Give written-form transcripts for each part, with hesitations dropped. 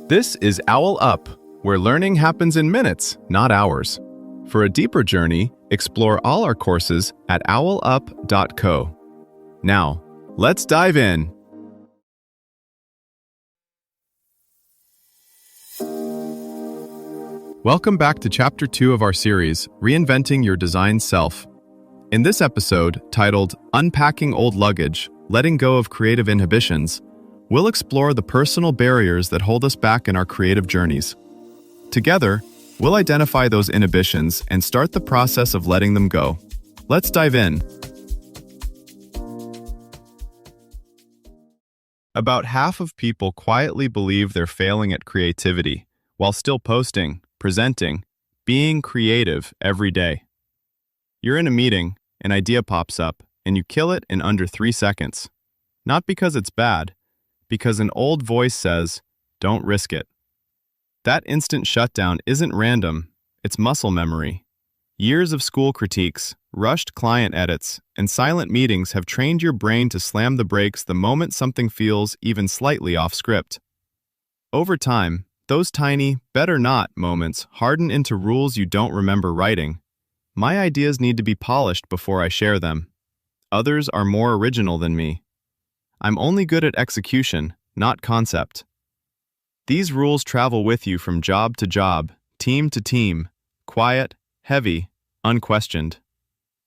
This is OwlUp, where learning happens in minutes, not hours. For a deeper journey, explore all our courses at owlup.co. Now, let's dive in. Welcome back to Chapter 2 of our series, Reinventing Your Design Self. In this episode, titled Unpacking Old Luggage, Letting Go of Creative Inhibitions, we'll explore the personal barriers that hold us back in our creative journeys. Together, we'll identify those inhibitions and start the process of letting them go. Let's dive in. About half of people quietly believe they're failing at creativity, while still posting, presenting, being creative every day. You're in a meeting, an idea pops up, and you kill it in under 3 seconds. Not because it's bad, because an old voice says, "Don't risk it." That instant shutdown isn't random, it's muscle memory. Years of school critiques, rushed client edits, and silent meetings have trained your brain to slam the brakes the moment something feels even slightly off script. Over time, those tiny, better not moments harden into rules you don't remember writing. My ideas need to be polished before I share them. Others are more original than me. I'm only good at execution, not concept. These rules travel with you from job to job, team to team, quiet, heavy, unquestioned.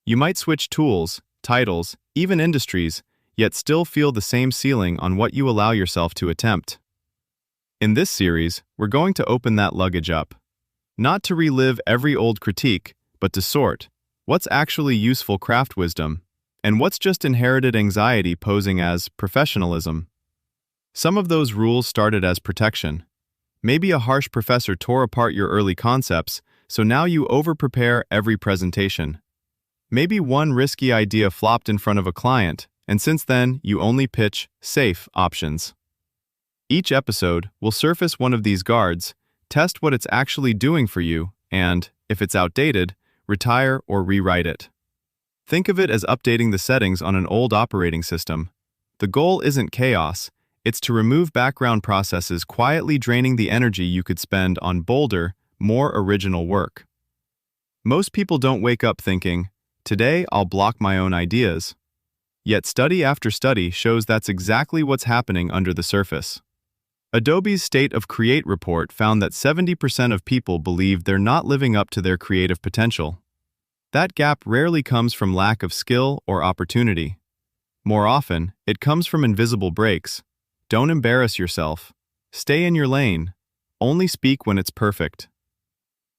You might switch tools, titles, even industries, yet still feel the same ceiling on what you allow yourself to attempt. In this series, we're going to open that luggage up. Not to relive every old critique, but to sort what's actually useful craft wisdom, and what's just inherited anxiety posing as professionalism. Some of those rules started as protection. Maybe a harsh professor tore apart your early concepts, so now you over-prepare every presentation. Maybe one risky idea flopped in front of a client, and since then, you only pitch safe options. Each episode will surface one of these guards, test what it's actually doing for you, and, if it's outdated, retire or rewrite it. Think of it as updating the settings on an old operating system. The goal isn't chaos, it's to remove background processes quietly draining the energy you could spend on bolder, more original work. Most people don't wake up thinking, "Today I'll block my own ideas." Yet study after study shows that's exactly what's happening under the surface. Adobe's State of Create report found that 70% of people believe they're not living up to their creative potential. That gap rarely comes from lack of skill or opportunity. More often, it comes from invisible breaks. Don't embarrass yourself. Stay in your lane. Only speak when it's perfect.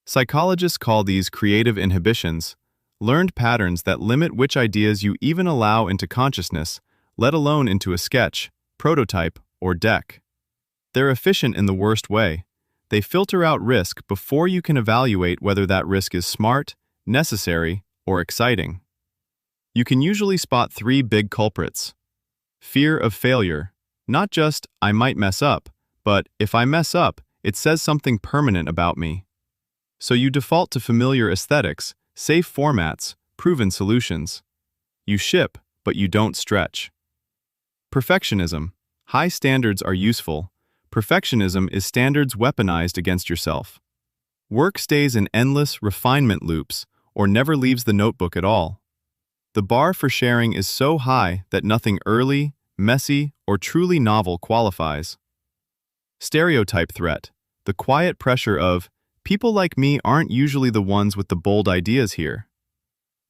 Psychologists call these creative inhibitions, learned patterns that limit which ideas you even allow into consciousness, let alone into a sketch, prototype, or deck. They're efficient in the worst way. They filter out risk before you can evaluate whether that risk is smart, necessary, or exciting. You can usually spot 3 big culprits. Fear of failure. Not just, "I might mess up," but if I mess up, it says something permanent about me. So you default to familiar aesthetics, safe formats, proven solutions. You ship, but you don't stretch. Perfectionism. High standards are useful. Perfectionism is standards weaponized against yourself. Work stays in endless refinement loops or never leaves the notebook at all. The bar for sharing is so high that nothing early, messy, or truly novel qualifies. Stereotype threat. The quiet pressure of, "People like me aren't usually the ones with the bold ideas here."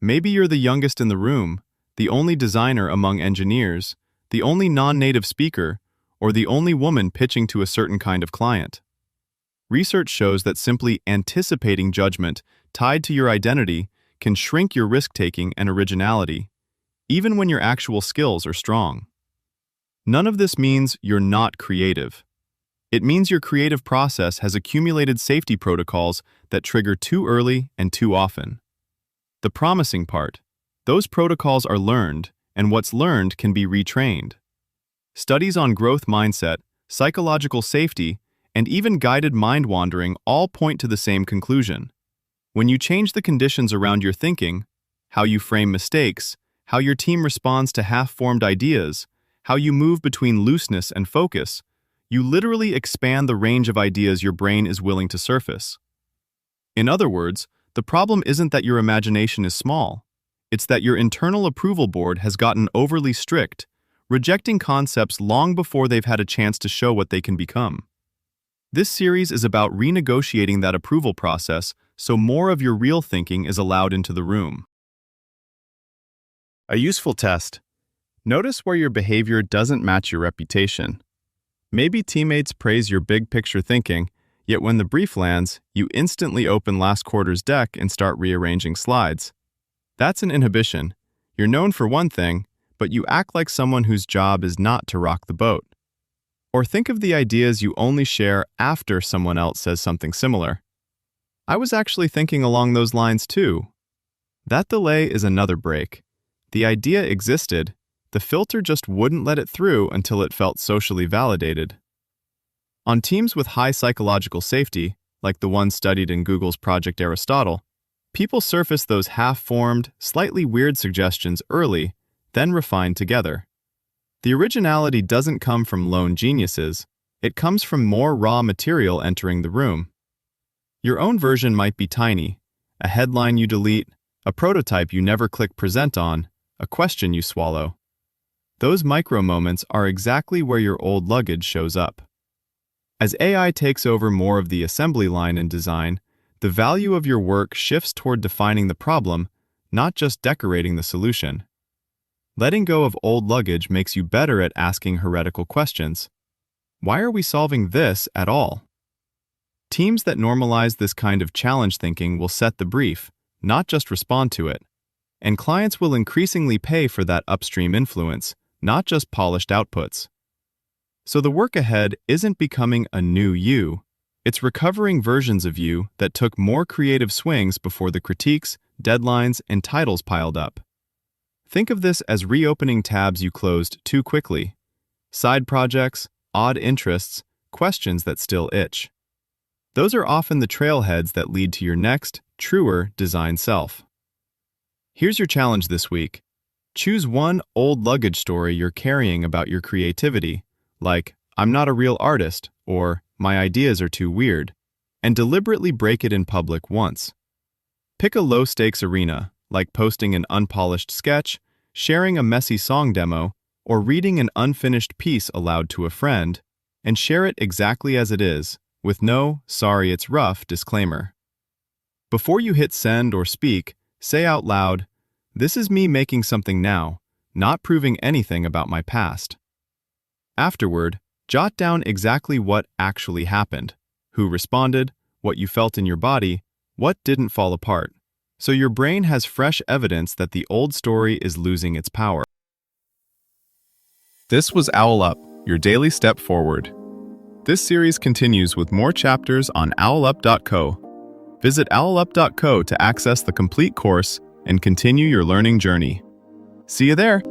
Maybe you're the youngest in the room, the only designer among engineers, the only non-native speaker, or the only woman pitching to a certain kind of client. Research shows that simply anticipating judgment tied to your identity can shrink your risk-taking and originality, even when your actual skills are strong. None of this means you're not creative. It means your creative process has accumulated safety protocols that trigger too early and too often. The promising part, those protocols are learned, and what's learned can be retrained. Studies on growth mindset, psychological safety, and even guided mind wandering all point to the same conclusion. When you change the conditions around your thinking, how you frame mistakes, how your team responds to half-formed ideas, how you move between looseness and focus, you literally expand the range of ideas your brain is willing to surface. In other words, the problem isn't that your imagination is small. It's that your internal approval board has gotten overly strict, rejecting concepts long before they've had a chance to show what they can become. This series is about renegotiating that approval process so more of your real thinking is allowed into the room. A useful test. Notice where your behavior doesn't match your reputation. Maybe teammates praise your big picture thinking, yet when the brief lands, you instantly open last quarter's deck and start rearranging slides. That's an inhibition. You're known for one thing, but you act like someone whose job is not to rock the boat. Or think of the ideas you only share after someone else says something similar. I was actually thinking along those lines too. That delay is another break. The idea existed, the filter just wouldn't let it through until it felt socially validated. On teams with high psychological safety, like the one studied in Google's Project Aristotle, people surface those half-formed, slightly weird suggestions early, then refine together. The originality doesn't come from lone geniuses, it comes from more raw material entering the room. Your own version might be tiny, a headline you delete, a prototype you never click present on, a question you swallow. Those micro moments are exactly where your old luggage shows up. As AI takes over more of the assembly line in design, the value of your work shifts toward defining the problem, not just decorating the solution. Letting go of old luggage makes you better at asking heretical questions. Why are we solving this at all? Teams that normalize this kind of challenge thinking will set the brief, not just respond to it. And clients will increasingly pay for that upstream influence, not just polished outputs. So the work ahead isn't becoming a new you. It's recovering versions of you that took more creative swings before the critiques, deadlines, and titles piled up. Think of this as reopening tabs you closed too quickly. Side projects, odd interests, questions that still itch. Those are often the trailheads that lead to your next, truer design self. Here's your challenge this week. Choose one old luggage story you're carrying about your creativity, like, "I'm not a real artist," or "My ideas are too weird," and deliberately break it in public once. Pick a low-stakes arena, like posting an unpolished sketch, sharing a messy song demo, or reading an unfinished piece aloud to a friend, and share it exactly as it is, with no "sorry it's rough" disclaimer. Before you hit send or speak, say out loud, "This is me making something now, not proving anything about my past." Afterward, jot down exactly what actually happened, who responded, what you felt in your body, what didn't fall apart, so your brain has fresh evidence that the old story is losing its power. This was OwlUp, your daily step forward. This series continues with more chapters on OwlUp.co. Visit OwlUp.co to access the complete course and continue your learning journey. See you there!